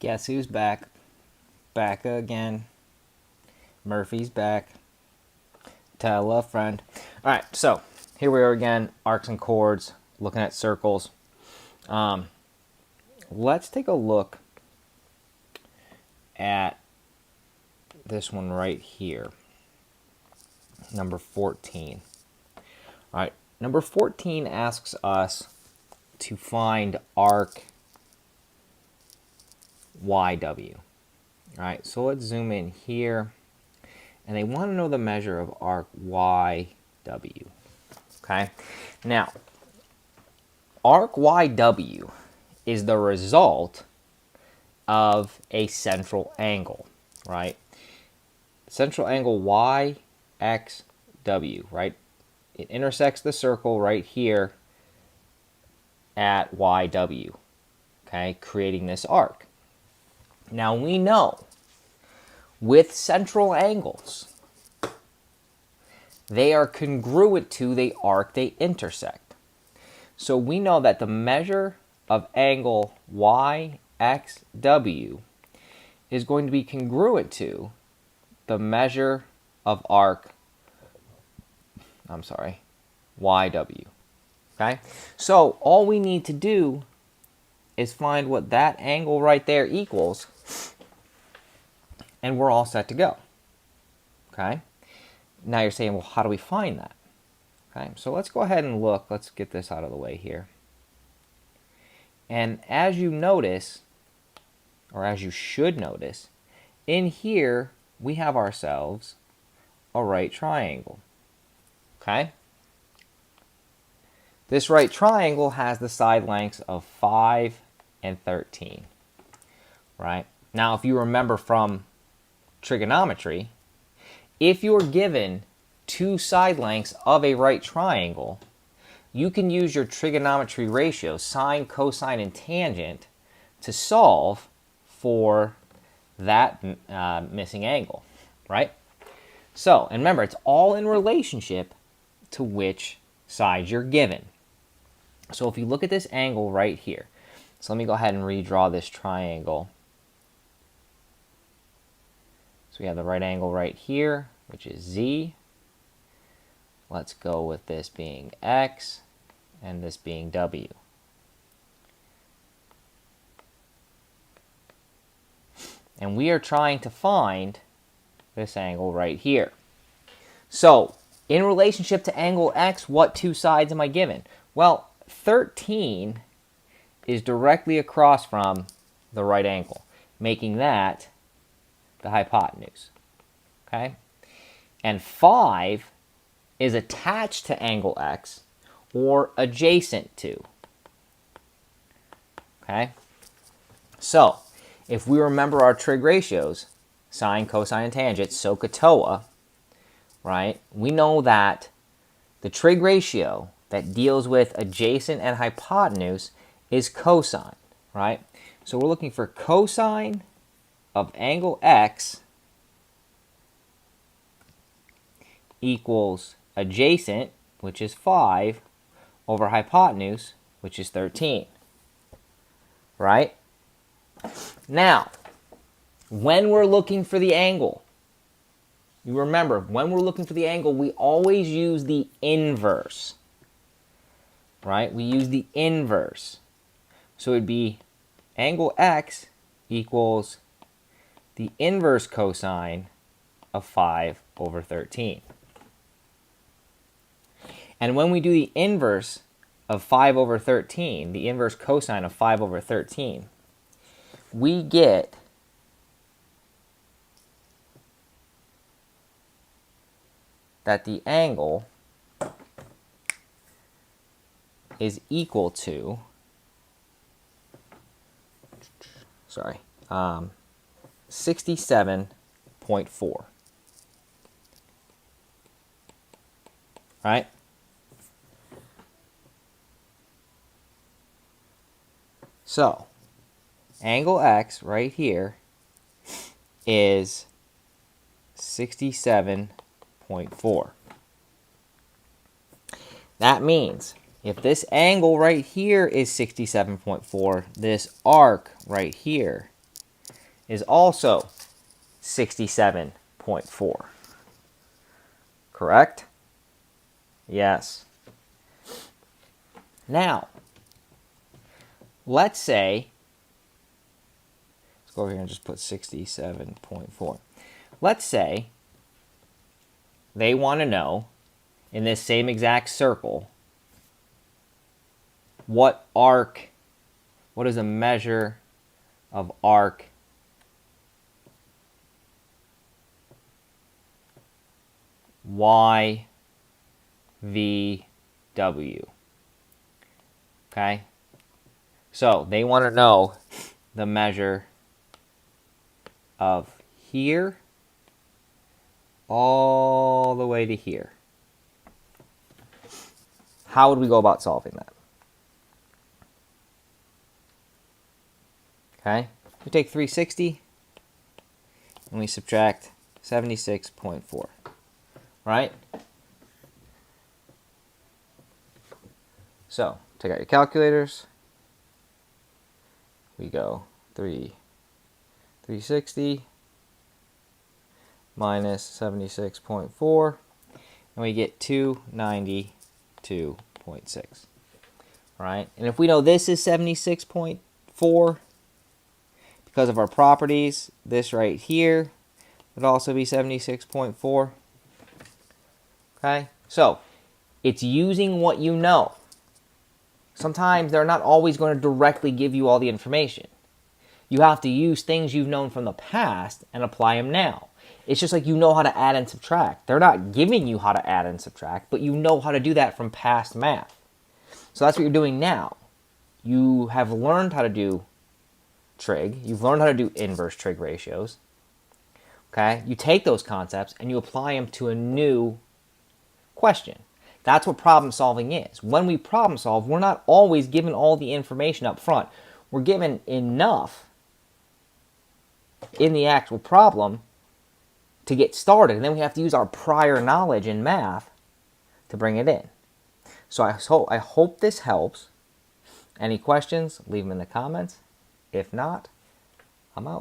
Guess who's back? Back again. Murphy's back. Tell a friend. All right, so here we are again, arcs and chords, looking at circles. Let's take a look at this one right here, number 14. All right, number 14 asks us to find arc YW. All right, so let's zoom in here. And they want to know the measure of arc YW. Okay? Now, arc YW is the result of a central angle, right? Central angle YXW, right? It intersects the circle right here at YW, okay, creating this arc. Now we know with central angles, they are congruent to the arc they intersect. So we know that the measure of angle YXW is going to be congruent to the measure of arc, YW. Okay? So all we need to do is find what that angle right there equals, and we're all set to go. Okay? Now you're saying, well, how do we find that? Okay, so let's go ahead and look. Let's get this out of the way here. And as you notice, or as you should notice, in here we have ourselves a right triangle. Okay? This right triangle has the side lengths of 5 and 13. Right? Now, if you remember from trigonometry, if you're given two side lengths of a right triangle, you can use your trigonometry ratios, sine, cosine, and tangent, to solve for that missing angle, right? So, and remember, it's all in relationship to which side you're given. So if you look at this angle right here, so let me go ahead and redraw this triangle. So we have the right angle right here, which is Z. Let's go with this being X and this being W. And we are trying to find this angle right here. So, in relationship to angle X, what two sides am I given? Well, 13 is directly across from the right angle, making that the hypotenuse. Okay? And 5 is attached to angle X or adjacent to. Okay? So, if we remember our trig ratios, sine, cosine, and tangent, SOHCAHTOA, right? We know that the trig ratio that deals with adjacent and hypotenuse is cosine, right? So we're looking for cosine of angle X equals adjacent, which is 5, over hypotenuse, which is 13. Right? Now, when we're looking for the angle, you remember, when we're looking for the angle, we always use the inverse. Right? We use the inverse. So it would be angle X equals the inverse cosine of 5 over 13. And when we do the inverse of 5 over 13, the inverse cosine of 5 over 13, we get that the angle is equal to, 67.4. Right? So, angle X right here is 67.4. That means if this angle right here is 67.4, this arc right here is also 67.4. Correct? Yes. Now, let's say, let's go over here and just put 67.4. Let's say they want to know, in this same exact circle, what is a measure of arc YVW. Okay? So they want to know the measure of here all the way to here. How would we go about solving that? Okay? We take 360 and we subtract 76.4. Right? So, take out your calculators. We go 360 minus 76.4, and we get 292.6. Right? And if we know this is 76.4, because of our properties, this right here would also be 76.4. Okay? So, it's using what you know. Sometimes they're not always going to directly give you all the information. You have to use things you've known from the past and apply them now. It's just like you know how to add and subtract. They're not giving you how to add and subtract, but you know how to do that from past math. So that's what you're doing now. You have learned how to do trig. You've learned how to do inverse trig ratios. Okay? You take those concepts and you apply them to a new question. That's what problem solving is. When we problem solve, we're not always given all the information up front. We're given enough in the actual problem to get started, and then we have to use our prior knowledge in math to bring it in. So I hope this helps. Any questions, leave them in the comments. If not, I'm out.